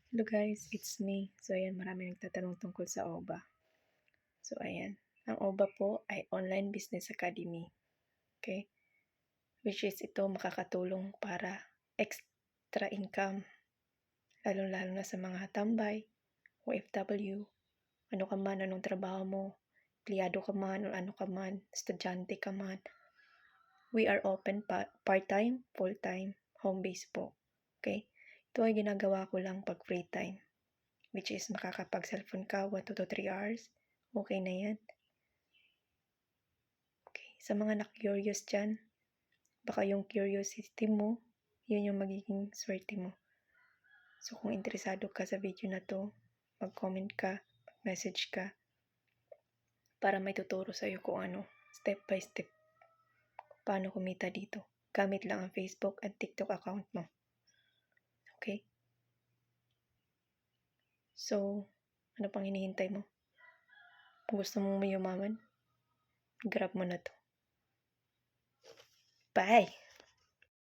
Hello guys, it's me. So ayan, marami nagtatanong tungkol sa OBA. So ayan, ang OBA po ay Online Business Academy. Okay? Which is ito makakatulong para extra income. Lalo-lalo na sa mga tambay, OFW, ano ka man, anong trabaho mo, empleyado ka man, o ano ka man, estudyante ka man. We are open part-time, full-time, home-based po. Okay? Ito ay ginagawa ko lang pag free time. Which is makakapag-cellphone ka 1 to 3 hours, okay na yan. Okay. Sa mga na-curious dyan, baka yung curiosity mo, yun yung magiging swerte mo. So kung interesado ka sa video na to, mag-comment ka, mag-message ka, para may tuturo sa'yo kung ano, step by step, paano kumita dito. Gamit lang ang Facebook at TikTok account mo. Okay? So, ano pang hinihintay mo? Kung gusto mong mayumaman, grab mo na to. Bye!